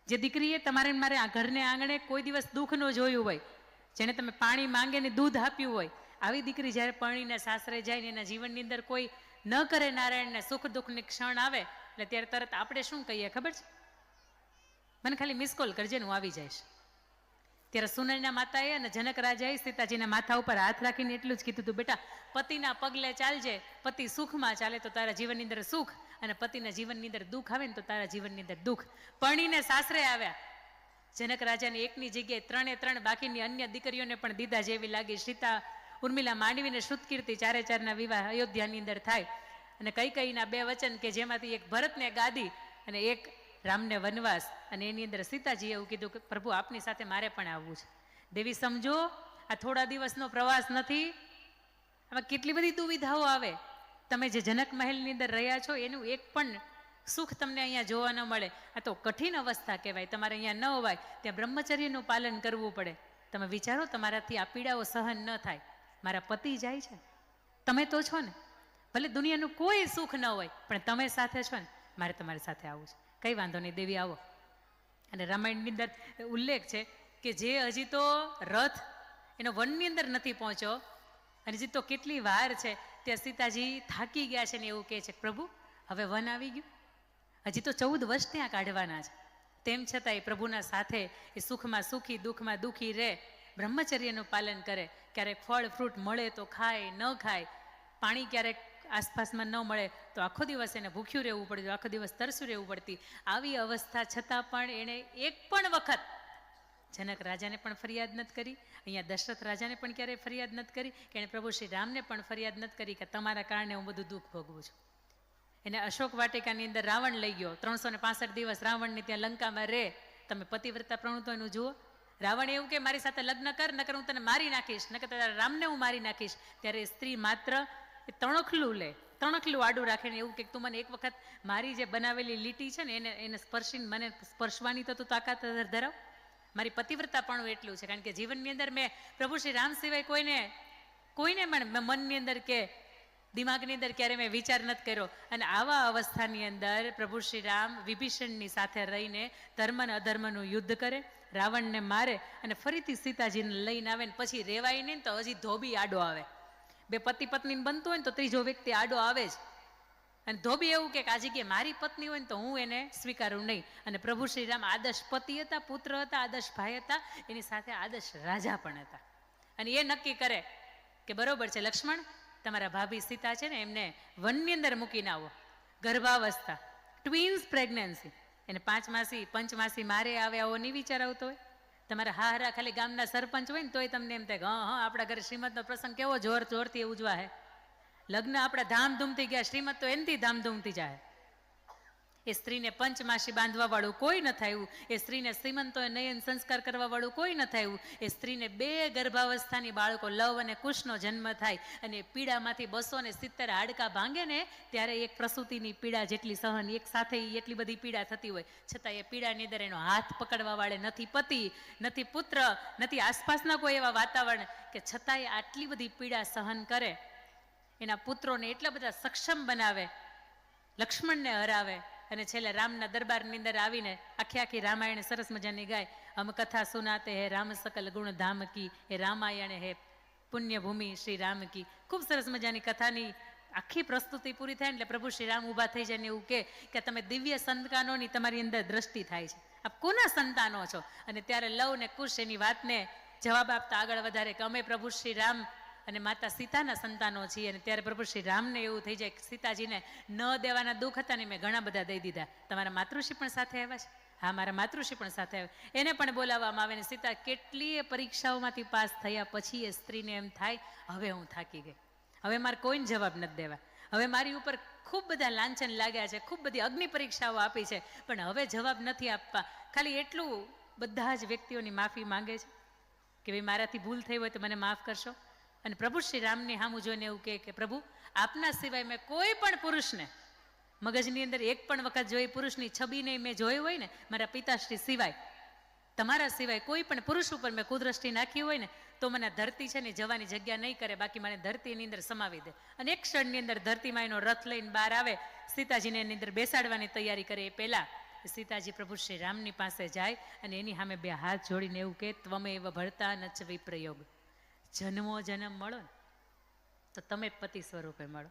જે દીકરીએ તમારે મારે આ ઘરને આંગણે કોઈ દિવસ દુઃખ ન જોયું હોય, જેને તમે પાણી માંગે ને દૂધ આપ્યું હોય, આવી દીકરી જ્યારે પરણીને સાસરે જાય ને એના જીવનની અંદર કોઈ ન કરે નારાયણને સુખ દુઃખની ક્ષણ આવે એટલે ત્યારે તરત આપણે શું કહીએ ખબર છે? મને ખાલી મિસ કોલ કરજે ને હું આવી જઈશ. ત્યારે સુનયના માતાએ અને જનક રાજાએ સીતાજીના માથા ઉપર હાથ રાખીને એટલું જ કીધું હતું, બેટા પતિના પગલે ચાલજે, પતિ સુખમાં ચાલે તો તારા જીવનની અંદર સુખ, અને પતિના જીવનની અંદર દુઃખ આવે ને તો તારા જીવનની અંદર દુઃખ. પરણીને સાસરે આવ્યા જનક રાજાને એકની જગ્યાએ 3 બાકીની અન્ય દીકરીઓને પણ દીધા જેવી લાગી. સીતા, ઉર્મિલા માંડવીને શ્રુતકીર્તિ 4 વિવાહ અયોધ્યાની અંદર થાય. અને કૈકેયીના 2 વચન કે જેમાંથી એક ભરતને ગાદી અને એક રામને વનવાસ. અને એની અંદર સીતાજીએ એવું કીધું કે પ્રભુ આપની સાથે મારે પણ આવવું છે. દેવી સમજો, આ થોડા દિવસનો પ્રવાસ નથી, આમાં કેટલી બધી દુવિધાઓ આવે. તમે જે જનક મહેલની અંદર રહ્યા છો એનું એક પણ સુખ તમને અહીંયા જોવા ન મળે. આ તો કઠિન અવસ્થા કહેવાય. તમારે અહીંયા ન હોવાય, ત્યાં બ્રહ્મચર્યનું પાલન કરવું પડે. તમે વિચારો, તમારાથી આ પીડાઓ સહન ન થાય. મારા પતિ જાય છે, તમે તો છો ને, ભલે દુનિયાનું કોઈ સુખ ન હોય પણ તમે સાથે છો ને, મારે તમારી સાથે આવવું છે. કઈ વાંધો નહીં દેવી, આવો. અને રામાયણની અંદર ઉલ્લેખ છે કે જે હજી તો રથ એનો વનની અંદર નથી પહોંચ્યો અને હજી તો કેટલી વાર છે, ત્યાં સીતાજી થાકી ગયા છે ને એવું કહે છે, પ્રભુ હવે વન આવી ગયું, હજી તો 14 વર્ષ ત્યાં કાઢવાના છે. તેમ છતાં એ પ્રભુના સાથે એ સુખમાં સુખી, દુઃખમાં દુઃખી રહે, બ્રહ્મચર્યનું પાલન કરે. ક્યારેક ફળ ફ્રૂટ મળે તો ખાય, ન ખાય, પાણી ક્યારેક આસપાસમાં ન મળે તો આખો દિવસ એને ભૂખ્યું રહેવું પડતું, આખો દિવસ તરસ્યું રહેવું પડતી. આવી અવસ્થા છતાં પણ એણે એક પણ વખત જનક રાજાને પણ ફરિયાદ નથી કરી, અહીંયા દશરથ રાજાને પણ ક્યારેય ફરિયાદ નથી કરી, કે એણે પ્રભુ શ્રી રામને પણ ફરિયાદ નથી કરી કે તમારા કારણે હું બધું દુઃખ ભોગવું છું. એને અશોક વાટિકાની અંદર રાવણ લઈ ગયો, 365 દિવસ રાવણને ત્યાં લંકામાં રહે. તમે પતિવ્રતા પ્રણુતો એનું જુઓ. રાવણ એવું કે મારી સાથે લગ્ન કર, નકર હું તને મારી નાખીશ, નકર તારા રામને હું મારી નાખીશ. ત્યારે સ્ત્રી માત્ર તણખલું લે, તણખલું આડું રાખીને એવું કે તું મને એક વખત મારી જે બનાવેલી લીટી છે ને એને સ્પર્શીને મને સ્પર્શવાની તો તું તાકાત ધરાવ. મારી પતિવ્રતા પણ એટલું છે, કારણ કે જીવનની અંદર મેં પ્રભુ શ્રી રામ સિવાય કોઈને મનની અંદર કે દિમાગની અંદર ક્યારે મેં વિચાર નથી કર્યો. અને આવા અવસ્થાની અંદર પ્રભુ શ્રી રામ વિભીષણની સાથે રહીને ધર્મ અને અધર્મનું યુદ્ધ કરે, રાવણને મારે અને ફરીથી સીતાજીને લઈને આવે ને પછી રેવાય નહીં તો હજી ધોબી આડો આવે. 2 પતિ પત્નીને બનતું હોય ને તો ત્રીજો વ્યક્તિ આડો આવે જ. અને ધોબી એવું કે આ જગ્યાએ મારી પત્ની હોય ને તો હું એને સ્વીકારું નહીં. અને પ્રભુ શ્રી રામ આદર્શ પતિ હતા, પુત્ર હતા, આદર્શ ભાઈ હતા, એની સાથે આદર્શ રાજા પણ હતા. અને એ નક્કી કરે કે બરોબર છે લક્ષ્મણ, તમારા ભાભી સીતા છે ને એમને વનની અંદર મૂકીને આવો. ગર્ભાવસ્થા, ટ્વિન્સ પ્રેગ્નન્સી, એને 5 માસી પંચમાસી મારે આવે આવો નહીં વિચાર આવતો હોય. તમારા હારા ખાલી ગામના સરપંચ હોય ને તોય તમને એમ થાય કે હા આપણા ઘરે શ્રીમદનો પ્રસંગ કેવો જોર જોરથી ઉજવા હે. લગ્ન આપણા ધામધૂમથી ગયા, શ્રીમદ તો એનથી ધામધૂમથી જાય. એ સ્ત્રીને પંચમાસી બાંધવા વાળું કોઈ ન થયું, એ સ્ત્રીને શ્રીમંતો નયન સંસ્કાર કરવા વાળું કોઈ ન થયું. એ સ્ત્રીને 2 ગર્ભાવસ્થાની બાળકો લવ અને કુશનો જન્મ થાય અને પીડામાંથી 270 હાડકા ભાંગે ને ત્યારે એક પ્રસૂતિની પીડા જેટલી સહન, એક સાથે એટલી બધી પીડા થતી હોય છતાં એ પીડાની અંદર એનો હાથ પકડવા વાળે નથી પતિ, નથી પુત્ર, નથી આસપાસના કોઈ એવા વાતાવરણ, કે છતાંય આટલી બધી પીડા સહન કરે. એના પુત્રોને એટલા બધા સક્ષમ બનાવે, લક્ષ્મણને હરાવે અને છેલ્લે રામના દરબારની અંદર આવીને આખી રામાયણ સરસ મજાની ગાય. હમ કથા સુનાતે હે રામ સકલ ગુણ ધામ કી, હે રામાયણ હે પુણ્યભૂમિ શ્રી રામ કી. ખૂબ સરસ મજાની કથાની આખી પ્રસ્તુતિ પૂરી થાય એટલે પ્રભુ શ્રી રામ ઊભા થઈ જાય ને એવું કે તમે દિવ્ય સંતાનોની તમારી અંદર દ્રષ્ટિ થાય છે, આપ કોના સંતાનો છો? અને ત્યારે લવ ને કુશ એની વાતને જવાબ આપતા આગળ વધારે કે અમે પ્રભુ શ્રી રામ અને માતા સીતાના સંતાનો છીએ. અને ત્યારે પ્રભુ શ્રી રામને એવું થઈ જાય કે સીતાજીને ન દેવાના દુઃખ હતા ને મેં ઘણા બધા દઈ દીધા. તમારા માતૃશ્રી પણ સાથે આવ્યા છે? હા, મારા માતૃશ્રી પણ સાથે આવ્યા. એને પણ બોલાવવામાં આવે ને સીતા કેટલીય પરીક્ષાઓમાંથી પાસ થયા પછી એ સ્ત્રીને એમ થાય હવે હું થાકી ગઈ, હવે મારે કોઈને જવાબ નથી દેવા, હવે મારી ઉપર ખૂબ બધા લાંછન લાગ્યા છે, ખૂબ બધી અગ્નિ પરીક્ષાઓ આપી છે, પણ હવે જવાબ નથી આપવા. ખાલી એટલું બધા જ વ્યક્તિઓની માફી માંગે છે કે ભાઈ મારાથી ભૂલ થઈ હોય તો મને માફ કરશો. અને પ્રભુ શ્રી રામની સામું જોઈને એવું કે પ્રભુ આપના સિવાય મેં કોઈ પણ પુરુષને મગજની અંદર એક પણ વખત જોઈ પુરુષની છબીને મેં જોઈ હોય ને, મારા પિતાશ્રી સિવાય, તમારા સિવાય કોઈ પણ પુરુષ ઉપર મેં કુદ્રષ્ટિ નાખી હોય ને તો મને ધરતી છે ને જવાની જગ્યા નહીં કરે, બાકી મને ધરતીની અંદર સમાવી દે. અને એક ક્ષણની અંદર ધરતીમાં એનો રથ લઈને બહાર આવે, સીતાજીને એની અંદર બેસાડવાની તૈયારી કરે એ પહેલાં સીતાજી પ્રભુ શ્રી રામની પાસે જાય અને એની સામે બે હાથ જોડીને એવું કે ત્વમેવ ભર્તા નચ વિપ્રયોગ, જન્મો જન્મ મળો ને તો તમે પતિ સ્વરૂપે મળો,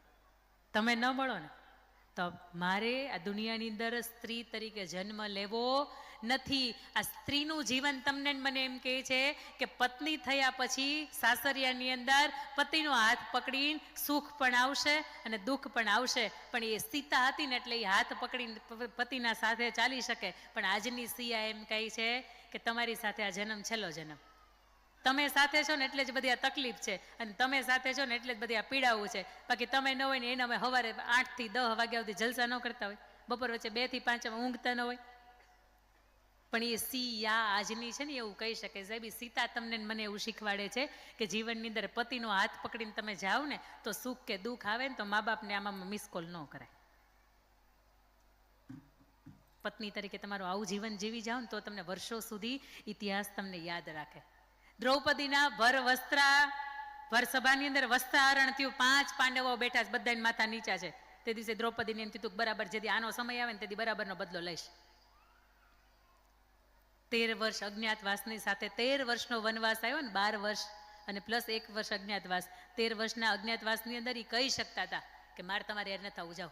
તમે ન મળો ને તો મારે આ દુનિયાની અંદર સ્ત્રી તરીકે જન્મ લેવો નથી. આ સ્ત્રીનું જીવન તમને મને એમ કહે છે કે પત્ની થયા પછી સાસરિયાની અંદર પતિનો હાથ પકડીને સુખ પણ આવશે અને દુઃખ પણ આવશે, પણ એ સીતા હતી ને એટલે એ હાથ પકડીને પતિના સાથે ચાલી શકે. પણ આજની સિયા એમ કહે છે કે તમારી સાથે આ જન્મ છેલ્લો જન્મ, તમે સાથે છો ને એટલે જ બધી આ તકલીફ છે અને તમે સાથે છો ને એટલે જ બધી આ પીડાવું છે. બાકી તમે ન હોય ને એને અમે સવારે 8 થી 10 વાગ્યા સુધી જલસા ન કરતા હોય, બપોર વચ્ચે 2 થી 5 ઊંઘતા ન હોય. પણ એ સિયા આજની છે ને એવું કહી શકે સાહેબ, સીતા તમને મને એવું શીખવાડે છે કે જીવનની અંદર પતિનો હાથ પકડીને તમે જાઓ ને તો સુખ કે દુઃખ આવે ને તો મા બાપને આમાં મિસ કોલ ન કરાય. પત્ની તરીકે તમારું આવું જીવન જીવી જાઓ ને તો તમને વર્ષો સુધી ઇતિહાસ તમને યાદ રાખે. દ્રૌપદીના ભર સભાની અંદર વસ્ત્રાહરણ થયું, 5 પાંડવો બેઠા છે, બધાને માથા નીચા છે. તે દિવસે દ્રૌપદીને એમ થયું બરાબર જેથી આનો સમય આવે ને તેથી બરાબરનો બદલો લઈશ. 13 વર્ષ અજ્ઞાતવાસની સાથે 13 વર્ષનો વનવાસ આવ્યો ને, 12 વર્ષ અને પ્લસ 1 વર્ષ અજ્ઞાતવાસ. 13 વર્ષના અજ્ઞાતવાસની અંદર એ કહી શકતા હતા કે મારે તમારે યાર નથી આવું, જાઓ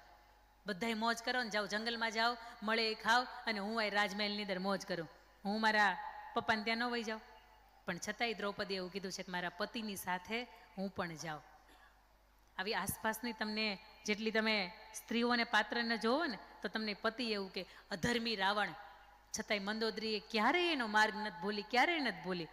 બધાય મોજ કરો ને, જાઓ જંગલમાં જાઓ, મળે એ ખાઓ અને હું આ રાજમહેલની અંદર મોજ કરું, હું મારા પપ્પાને ત્યાં ન વહી જાઉં. પણ છતાંય દ્રૌપદી એવું કીધું છે કે મારા પતિની સાથે હું પણ જાઉં. આવી આસપાસની તમને જેટલી તમે સ્ત્રીઓને પાત્રને જોવો ને તો તમને પતિ એવું કે અધર્મી રાવણ, છતાંય મંદોદરીએ ક્યારેય એનો માર્ગ નથી ભૂલી, ક્યારેય નથી ભૂલી.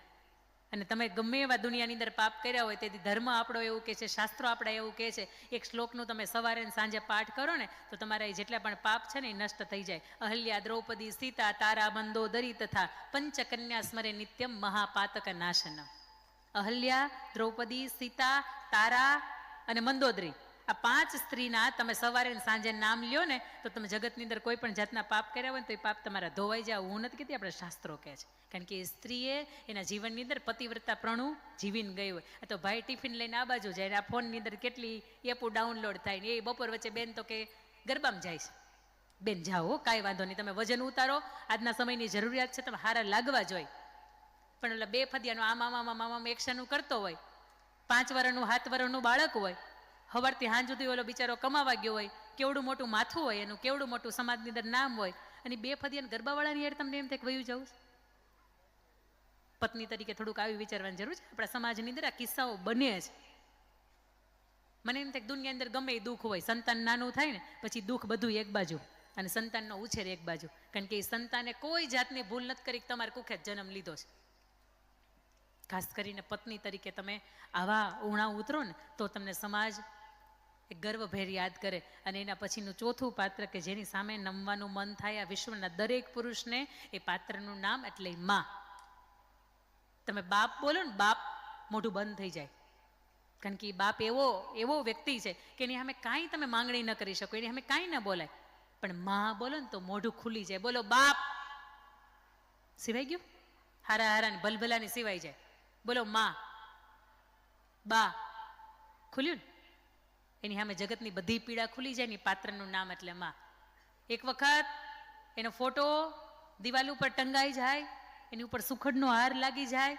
અને તમે ગમે એવા દુનિયાની અંદર પાપ કર્યા હોય તેથી ધર્મ આપણો એવું કહે છે, શાસ્ત્રો આપણા એવું કહે છે, એક શ્લોકનું તમે સવારે ને સાંજે પાઠ કરો ને તો તમારા એ જેટલા પણ પાપ છે ને એ નષ્ટ થઈ જાય. અહલ્યા દ્રૌપદી સીતા તારા મંદોદરી તથા પંચકન્યા સ્મરે નિત્યમ મહાપાતક નાશન. અહલ્યા, દ્રૌપદી, સીતા, તારા અને મંદોદરી, આ 5 સ્ત્રીના તમે સવારે ને સાંજે નામ લ્યો ને તો તમે જગતની અંદર કોઈ પણ જાતના પાપ કર્યા હોય ને તો એ પાપ તમારા ધોવાઈ જાય. હું નથી કહેતી, આપણે શાસ્ત્રો કહે છે. કારણ કે એ સ્ત્રીએ એના જીવનની અંદર પતિવ્રતાપણું જીવીને ગયું હોય. આ તો ભાઈ ટિફિન લઈને આ બાજુ જાય, આ ફોનની અંદર કેટલી એપો ડાઉનલોડ થાય ને એ બપોર વચ્ચે બેન તો કે ગરબામાં જાય છે. બેન જાઓ, કાંઈ વાંધો નહીં, તમે વજન ઉતારો, આજના સમયની જરૂરિયાત છે, તમે હારા લાગવા જોઈએ. પણ એટલે 2 ફદિયાનું આમ એક્શનનું કરતો હોય, 5 વર્ષનું 7 વર્ષનું બાળક હોય, સવારથી સાંજ સુધી ઓલો બિચારો કમાવા ગયો હોય, કેવડું મોટું માથું હોય એનું, કેવડું મોટું સમાજની અંદર નામ હોય, અને 2 ફદિયાને ગરબાવાળાની યાર તમને એમ થાય વયું જવું. પત્ની તરીકે થોડુંક આવી વિચારવાની જરૂર છે. આપણા સમાજની અંદર આ કિસ્સાઓ બને છે. મને એમ થાય દુનિયા અંદર ગમે એ દુઃખ હોય, સંતાન નાનું થાય ને પછી દુઃખ બધું એક બાજુ અને સંતાનનો ઉછેર એક બાજુ. કારણ કે એ સંતાને કોઈ જાતની ભૂલ નથી કરી, તમારે કુખે જન્મ લીધો છે. ખાસ કરીને પત્ની તરીકે તમે આવા ઉણા ઉતરો ને તો તમને સમાજ એક ગર્વભેર યાદ કરે. અને એના પછીનું ચોથું પાત્ર કે જેની સામે નમવાનું મન થાય આ વિશ્વના દરેક પુરુષને, એ પાત્રનું નામ એટલે માં. તમે બાપ બોલો ને, બાપ મોઢું બંધ થઈ જાય. કારણ કે બાપ એવો વ્યક્તિ છે કે એની સામે કાંઈ તમે માંગણી ન કરી શકો, એની સામે કાંઈ ન બોલાય. પણ માં બોલો ને તો મોઢું ખુલી જાય. બોલો બાપ, સિવાય ગયું, હારા ને ભલભલાની સિવાય જાય. બોલો માં, બા, ખુલ્યું ને એની સામે જગતની બધી પીડા ખુલી જાય ને. પાત્રનું નામ એટલે માં. એક વખત એનો ફોટો દિવાલ ઉપર ટંગાઈ જાય, એની ઉપર સુખડનો હાર લાગી જાય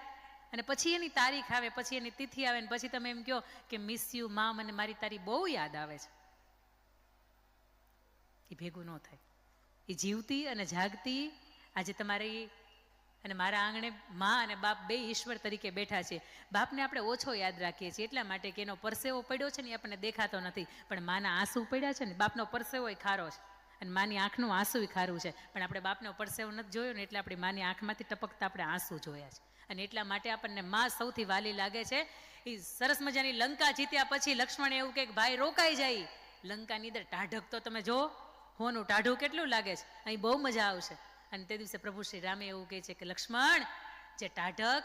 અને પછી એની તારીખ આવે, પછી એની તિથિ આવે ને પછી તમે એમ કહો કે મિસ યુ માં, મને મારી તારી બહુ યાદ આવે છે. એ ભેગું ન થાય. એ જીવતી અને જાગતી આજે તમારી અને મારા આંગણે માં અને બાપ બે ઈશ્વર તરીકે બેઠા છે. બાપને આપણે ઓછો યાદ રાખીએ છીએ એટલા માટે કે એનો પરસેવો પડ્યો છે ને એ આપણને દેખાતો નથી, પણ માના આંસુ પડ્યા છે ને. બાપનો પરસેવો ખારો છે અને માની આંખનું આંસુ ખારું છે, પણ આપણે બાપનો પરસેવો નથી જોયો ને એટલે આપણી માની આંખમાંથી ટપકતા આપણે આંસુ જોયા છે. અને એટલા માટે આપણને માં સૌથી વાલી લાગે છે. એ સરસ મજાની લંકા જીત્યા પછી લક્ષ્મણ એવું કે ભાઈ રોકાઈ જાય, લંકાની અંદર ટાઢક તો તમે જો, હોનું ટાઢું કેટલું લાગે છે, અહીં બહુ મજા આવશે. અને તે દિવસે પ્રભુ શ્રી રામે એવું કહે છે કે લક્ષ્મણ, જે ટાઢક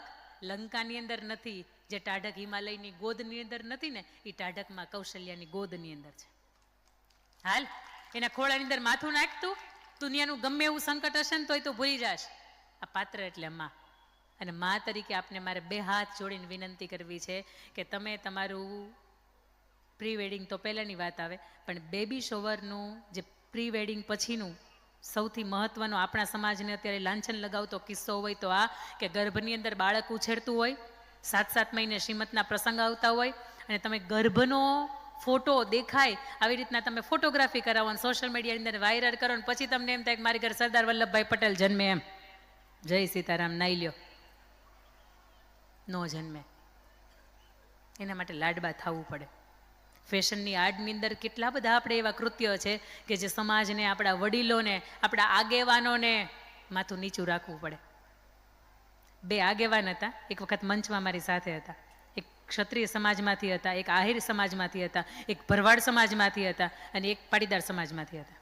લંકાની અંદર નથી, જે ટાઢક હિમાલયની ગોદની અંદર નથી ને, એ ટાઢકમાં કૌશલ્યાની ગોદની અંદર છે. હાલ એના ખોળાની અંદર માથું નાખતું, દુનિયાનું ગમે એવું સંકટ હશે ને તોય તો ભૂલી જાશ. આ પાત્ર એટલે માં. અને માં તરીકે આપને મારે 2 હાથ જોડીને વિનંતી કરવી છે કે તમે તમારું પ્રી વેડિંગ તો પહેલાંની વાત આવે, પણ બેબી શોવરનું જે પ્રી વેડિંગ પછીનું સૌથી મહત્વનો આપણા સમાજને અત્યારે લાંછન લગાવતો કિસ્સો હોય તો આ કે ગર્ભની અંદર બાળક ઉછેરતું હોય, 7-7 મહિને શ્રીમતના પ્રસંગ આવતા હોય અને તમે ગર્ભનો ફોટો દેખાય આવી રીતના તમે ફોટોગ્રાફી કરાવો અને સોશિયલ મીડિયાની અંદર વાયરલ કરો ને પછી તમને એમ થાય કે મારી ઘર સરદાર વલ્લભભાઈ પટેલ જન્મે એમ. જય સીતારામ નાઈ લ્યો. નો જન્મે. એના માટે લાડબા થવું પડે. ફેશનની આડની અંદર કેટલા બધા આપણે એવા કૃત્યો છે કે જે સમાજને, આપણા વડીલોને, આપણા આગેવાનોને માથું નીચું રાખવું પડે. 2 આગેવાન હતા, એક વખત મંચમાં મારી સાથે હતા. એક ક્ષત્રિય સમાજમાંથી હતા, એક આહિર સમાજમાંથી હતા, એક ભરવાડ સમાજમાંથી હતા અને એક પાટીદાર સમાજમાંથી હતા.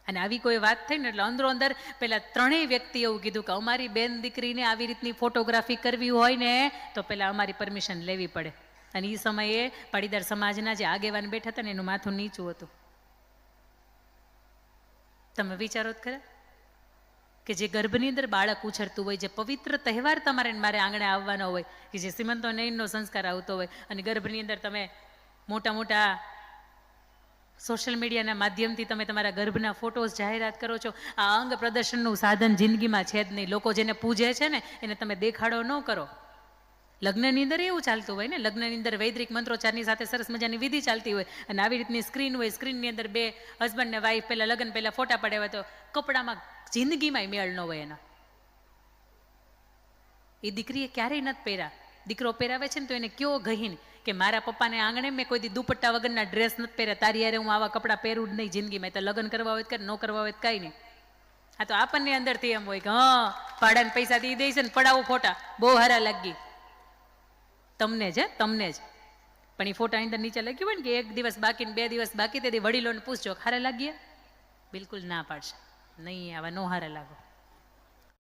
અને આવી કોઈ વાત થઈ ને એટલે અંદરો અંદર પેલા 3 વ્યક્તિ એવું કીધું કે અમારી બેન દીકરીને આવી રીતની ફોટોગ્રાફી કરવી હોય ને તો પેલા અમારી પરમિશન લેવી પડે. અને એ સમયે પાટીદાર સમાજના જે આગેવાન બેઠા હતા ને એનું માથું નીચું હતું. તમે વિચારો ખરા કે જે ગર્ભની અંદર બાળક ઉછરતું હોય, જે પવિત્ર તહેવાર તમારે મારે આંગણે આવવાનો હોય, કે જે સીમંતો નયનનો સંસ્કાર આવતો હોય, અને ગર્ભની અંદર તમે મોટા મોટા સોશિયલ મીડિયાના માધ્યમથી તમે તમારા ગર્ભના ફોટોઝ જાહેરાત કરો છો. આ અંગ પ્રદર્શનનું સાધન જિંદગીમાં છે જ નહીં. લોકો જેને પૂજે છે ને એને તમે દેખાડો ન કરો. લગ્નની અંદર એવું ચાલતું હોય ને, લગ્નની અંદર વૈદિક મંત્રોચ્ચારની સાથે સરસ મજાની વિધિ ચાલતી હોય અને આવી રીતની સ્ક્રીન હોય, સ્ક્રીનની અંદર 2 હસબન્ડ ને વાઈફ પહેલા લગ્ન પહેલા ફોટા પડ્યા હોય તો કપડામાં જિંદગીમાં મેળ ન હોય એના. એ દીકરીએ ક્યારેય નથી પહેર્યા. દીકરો પહેરાવે છે ને તો એને કયો ગહીન કે મારા પપ્પાને આંગણે મેં કોઈ દી દુપટ્ટા વગરના ડ્રેસ નથી પહેર્યા, તારી યારે હું આવા કપડાં પહેરું જ નહીં જિંદગીમાં. તો લગ્ન કરવા હોય કે ન કરવા હોય કાંઈ નહીં. આ તો આપણને અંદરથી એમ હોય કે હા ભાડાને પૈસા દઈ દઈશ ને પડાવું ફોટા, બહુ હારા લાગી. તમને જ પણ એ ફોટા અંદર નીચે લખ્યું હોય ને કે 1 દિવસ બાકી ને 2 દિવસ બાકી, તેથી વડીલોને પૂછજો હારા લાગીએ? બિલકુલ ના પાડશે, નહીં આવા નો હારા લાગો.